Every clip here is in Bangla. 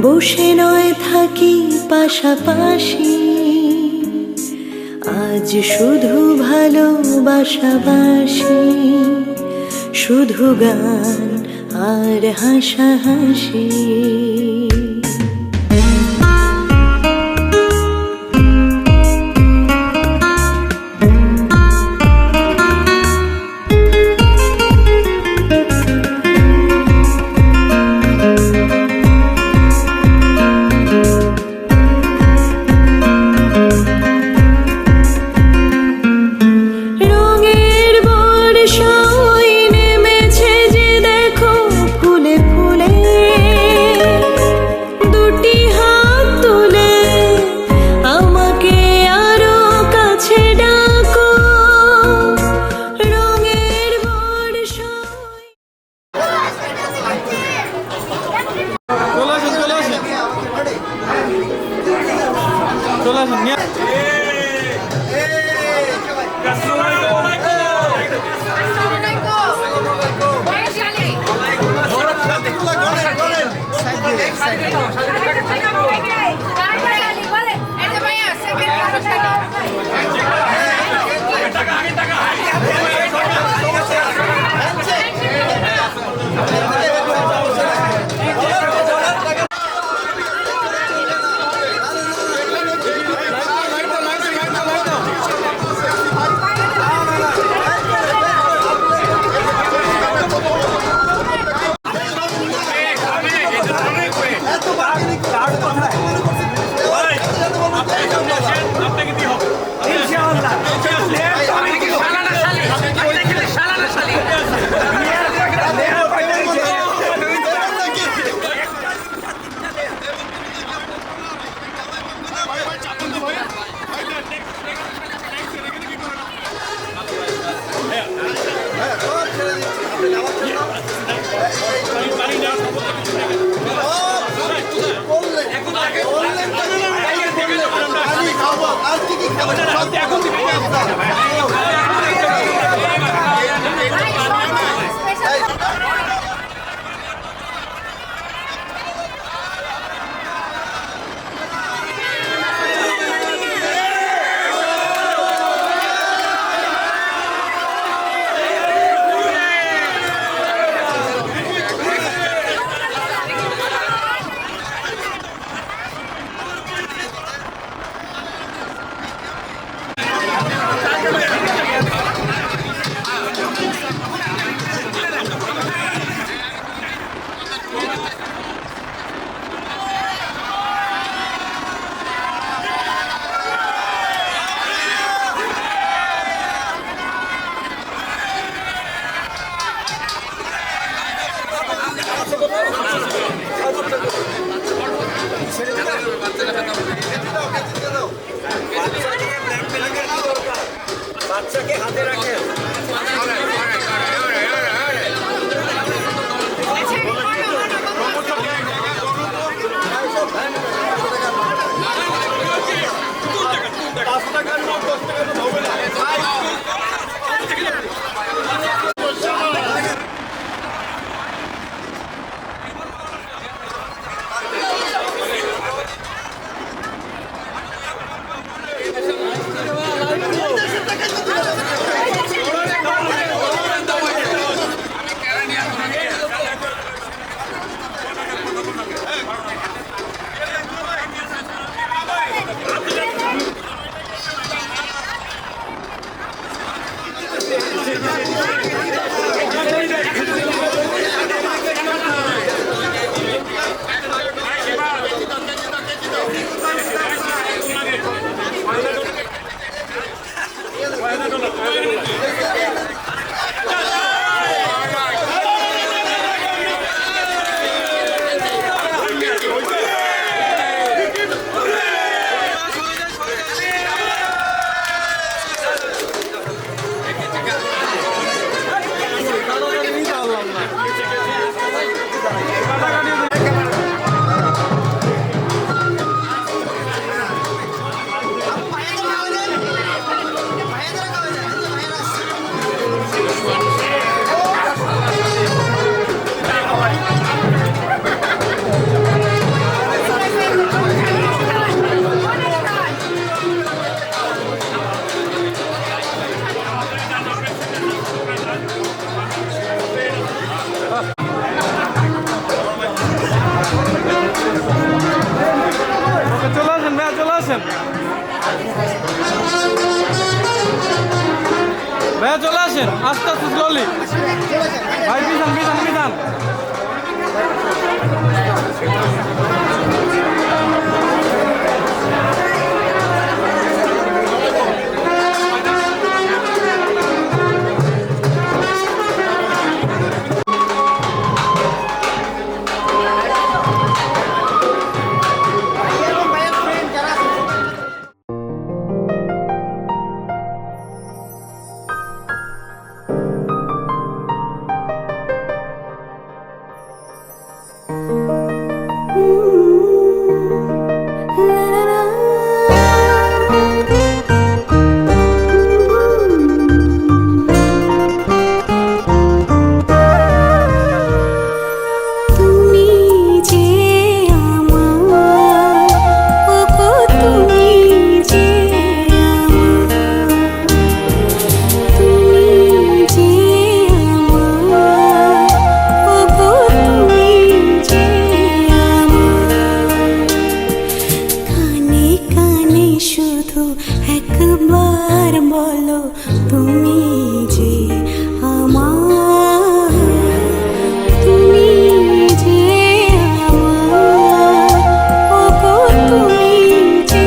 বসে নয় থাকি পাশাপাশি, আজ শুধু ভালোবাসাবাসি, শুধু গান আর হাসাহাসি। এত বাকি কার্ড কোথায়? আসেন ভাইয়া, চলে আসেন আস্তে আস্তে স্লোলি। ভাই পিছান পিছান পিছান। একবার বলো তুমি যে আমার, তুমি যে আমার, ওগো তুমি যে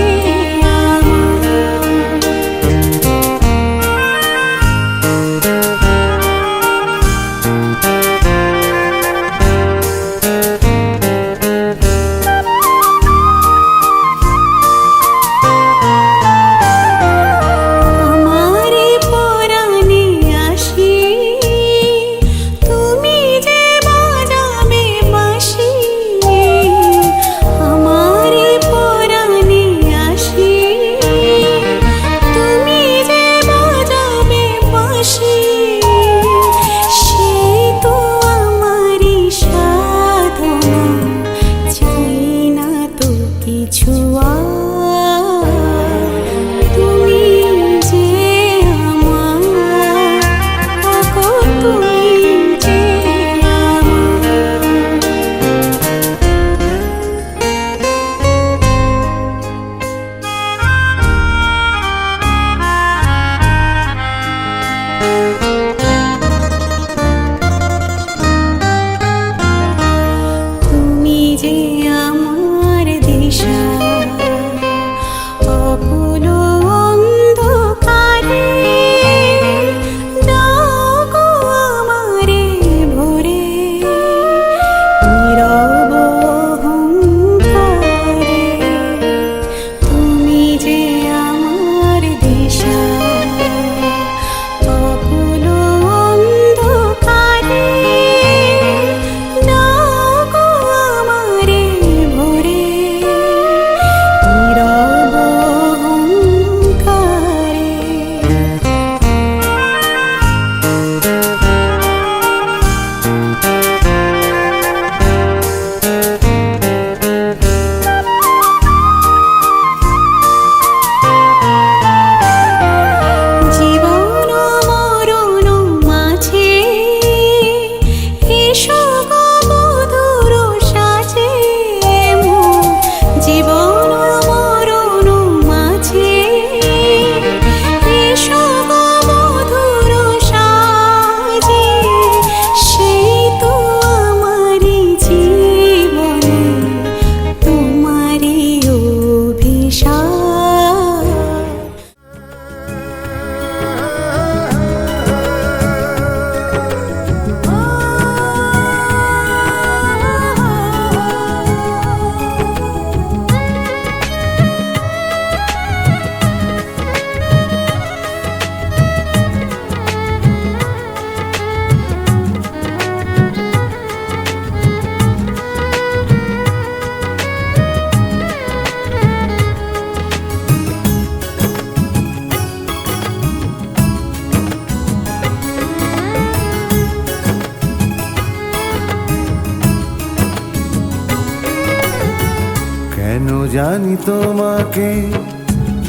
কেন জানি তোমাকে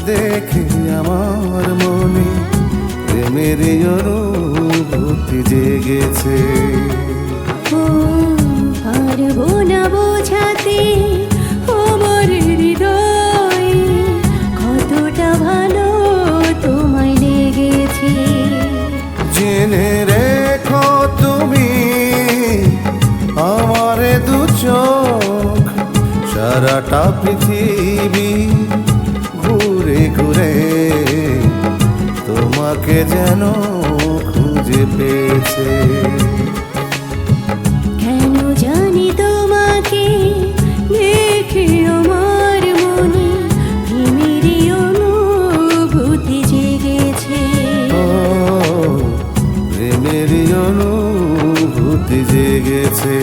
দেখে আমার মনে প্রেমের অনুভূতি জেগেছে। পারবো না বোঝাতে আমার হৃদয়ে সারাটা পৃথিবী ঘুরে ঘুরে তোমাকে যেন খুঁজে পেয়েছে। কেন জানি তোমাকে দেখে আমার মনে প্রেমেরই অনুভূতি জেগেছে। ও প্রেমেরই অনুভূতি জেগেছে।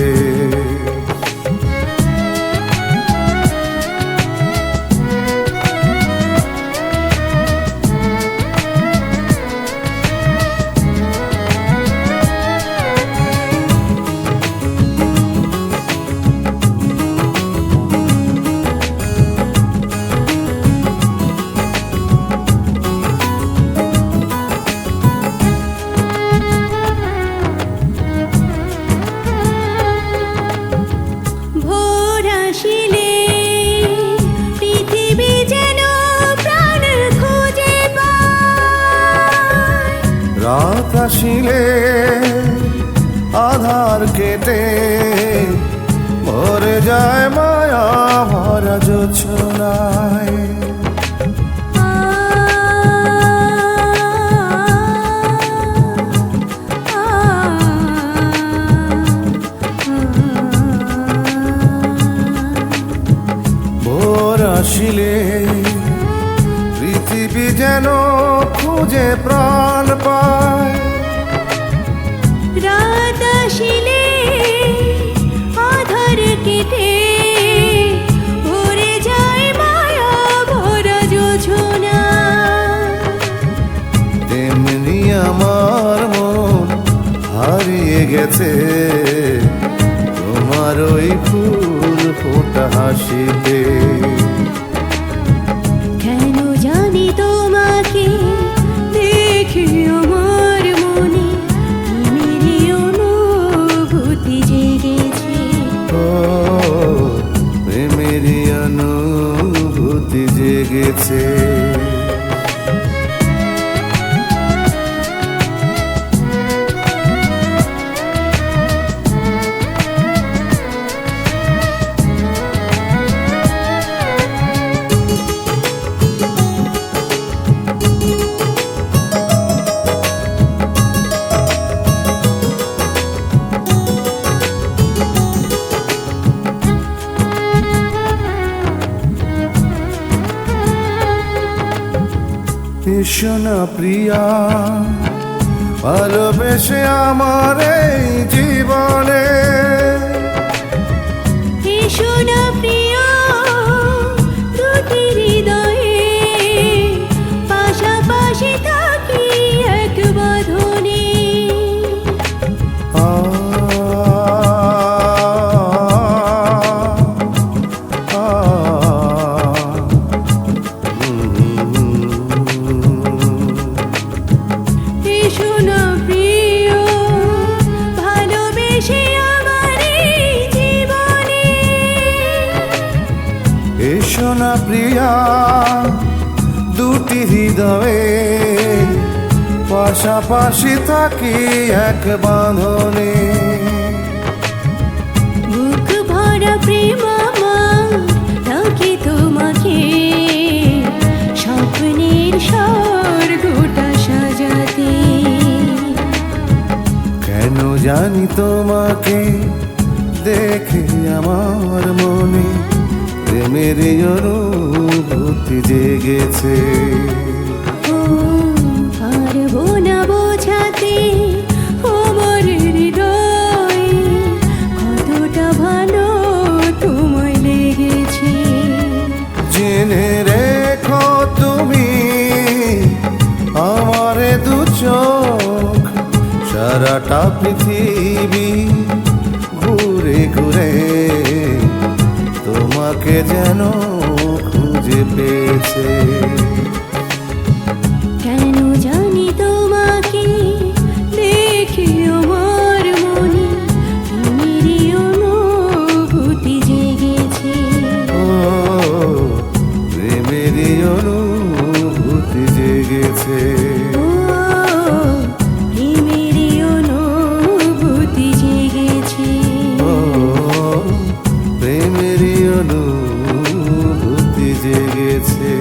ভোর আসিলে পৃথিবী যেন প্রাণ খুঁজে পায়। রাত আসিলে আধার কেটে ভরে যায় মায়া ভরা জোছনায়। ভোর আসিলে পৃথিবী যেন খুঁজে প্রাণ পায়। রাত আসিলে আধার কেটে ভরে যায় মায়া ভরা যোছনা। তেমনি আমার মন হারিয়ে গেছে তোমার ওই ফুল ফোটা হাসিতে। কেন জানি তোমাকে দেখে আমার মনে প্রেমেরই অনুভূতি জেগেছে। ও প্রেমেরই অনুভূতি জেগেছে। এসো না প্রিয়া ভালোবেসে আমার এই জীবনে। এসো না প্রিয় দুটি হৃদয়ে পাশাপাশি থাকি এক বাঁধনে। আ, আ, এসো না প্রিয় ভালোবেসে আমার এই জীবনে। এসো না প্রিয়া দুটি হৃদয়ে পাশাপাশি থাকি এক বাঁধনে। বুক ভরা প্রেম আমার রাখি তোমাকে স্বপ্নের স্বর্গটা সাজাতে। কেন জানি তোমাকে দেখে আমার মনে প্রেমেরই অনুভূতি জেগেছে। ও পারবো না বোঝাতে আমার হৃদয় কতটা ভালো তোমায় লেগেছে। জেনে রেখো তুমি আমার দু চোখ সারাটা পৃথিবী ঘুরে ঘুরে তোমাকে যেন খুঁজে পেয়েছে। কেন জানি তোমাকে দেখে আমার মনে প্রেমেরই অনুভূতি জেগেছে। ও প্রেমেরই অনুভূতি জেগেছে। ও প্রেমেরই অনুভূতি জেগেছে। ও প্রেমেরই অনুভূতি জেগেছে।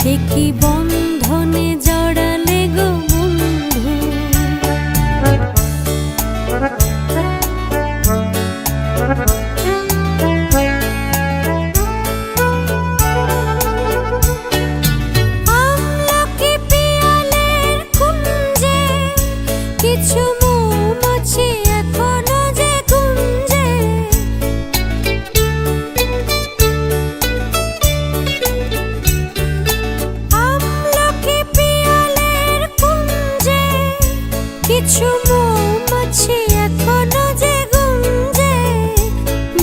কি বন্ধনে জড়ালে গো বন্ধু। আমলকি পিয়ালের কুঞ্জে কিছু মৌমাছি এখনো যে গুঞ্জে। আমলকি পিয়ালের কুঞ্জে কিছু মৌমাছি এখনো যে গুঞ্জে।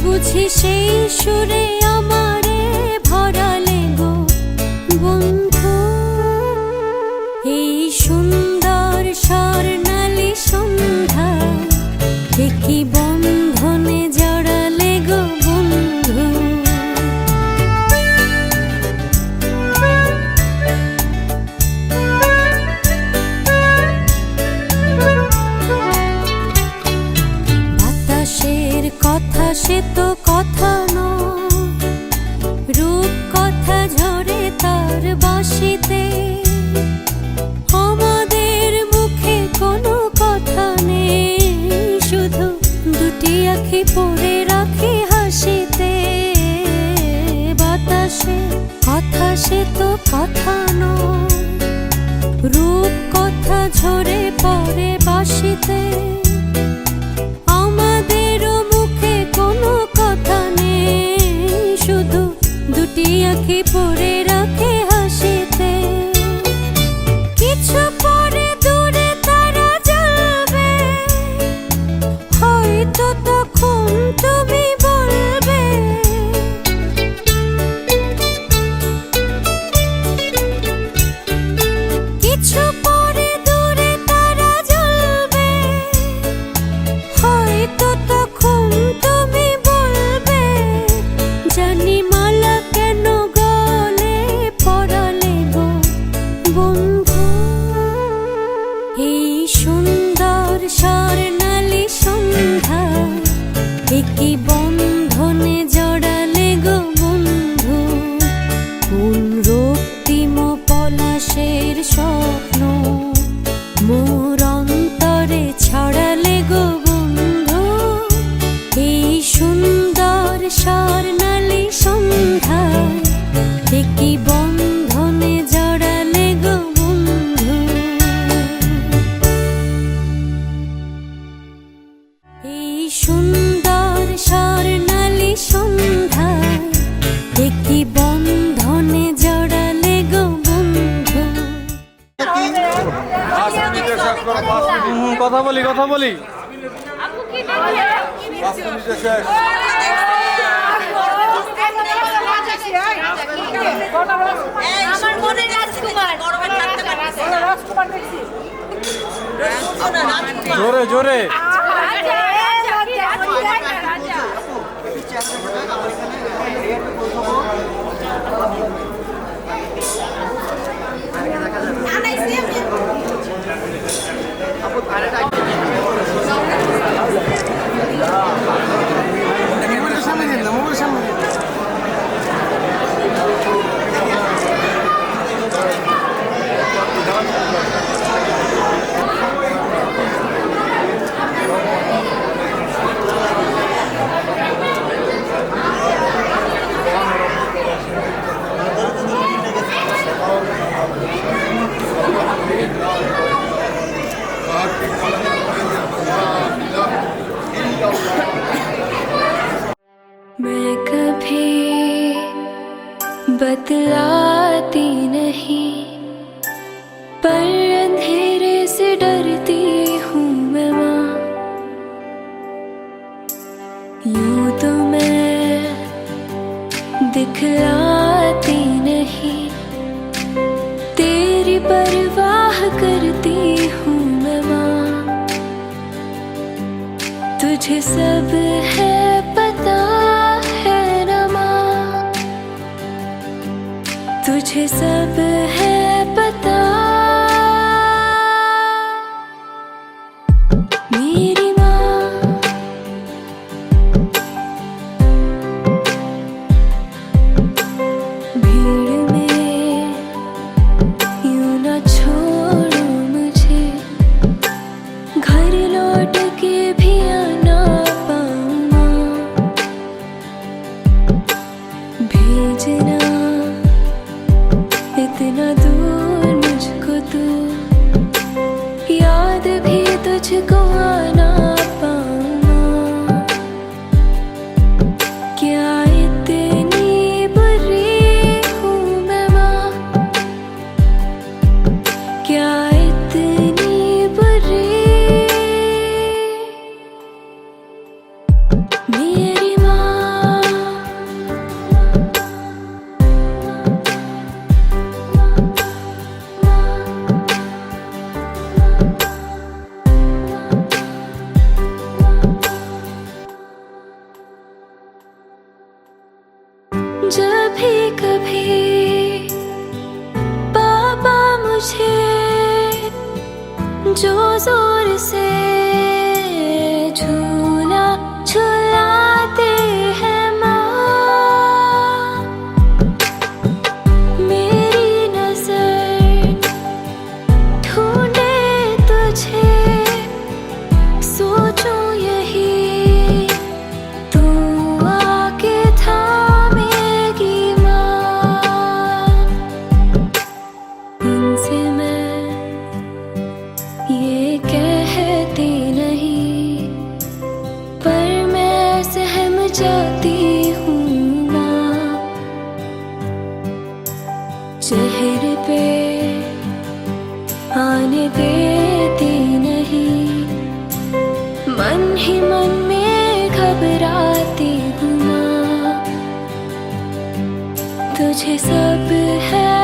বুঝি সেই সুরে আমারে ভরালে গো বন্ধু। এই সুন্দর স্বর্ণালী সন্ধ্যা কি বন্ধনে জড়ালে গো বন্ধু। বাতাসের কথা সে তো কথা নয়, রূপ কথা ঝরে তার বাঁশিতে। আমাদের মুখে কোনো কথা নেই, শুধু দুটি আঁখি পড়ে রাখি হাসিতে। বাতাসের কথা সে তো কথা নয়, রূপ কথা ঝরে পড়ে বাঁশিতে। আমাদেরও মুখে কোনো কথা নেই, শুধু দুটি আঁখি পড়ে রাখে হাসিতে। কিছু পরে দূরে তারা জ্বলবে, হয়তো তখন তুমি বলবে কিছু পরে দূরে তারা জ্বলবে, হয়তো তখন তুমি বলবে জানি মালা কেন গলে পরালে গো বন্ধু। এই সুন্দর স্বর্ণালী সন্ধ্যা কি বন্ধনে জড়ালে গো বন্ধু। কোন রক্তিম পলাশের স্বপ্ন মোর অন্তরে ছড়ালে গো বন্ধু। এই সুন্দর স্বর্ণালী সন্ধ্যা কি বন্ধনে জড়ালে গো বন্ধু। এই সুন্দর স্বর্ণালী সন্ধ্যা কি বন্ধনে জড়ালে গো বন্ধু। কথা বলি কথা বলি। আমার মনে রাজকুমার জোরে জোরে। मैं कभी बतलाती नहीं, पर अंधेरे से डरती हूँ मैं माँ। यूं तो मैं दिखलाती नहीं, तेरी परवाह करती हूँ मैं माँ। तुझे सब है पता है न माँ, तुझे सब है पता। मेरी माँ भीड़ में जो जोर से झूला झुलाते हैं माँ। मेरी नजर ढूंढे तुझे, सोचूं यही तू आके थामेगी माँ। उनसे मैं ये कहती नहीं, पर मैं सहम जाती हूँ माँ। चेहरे पे आने देती नहीं, मन ही मन में घबराती हूँ माँ। तुझे सब है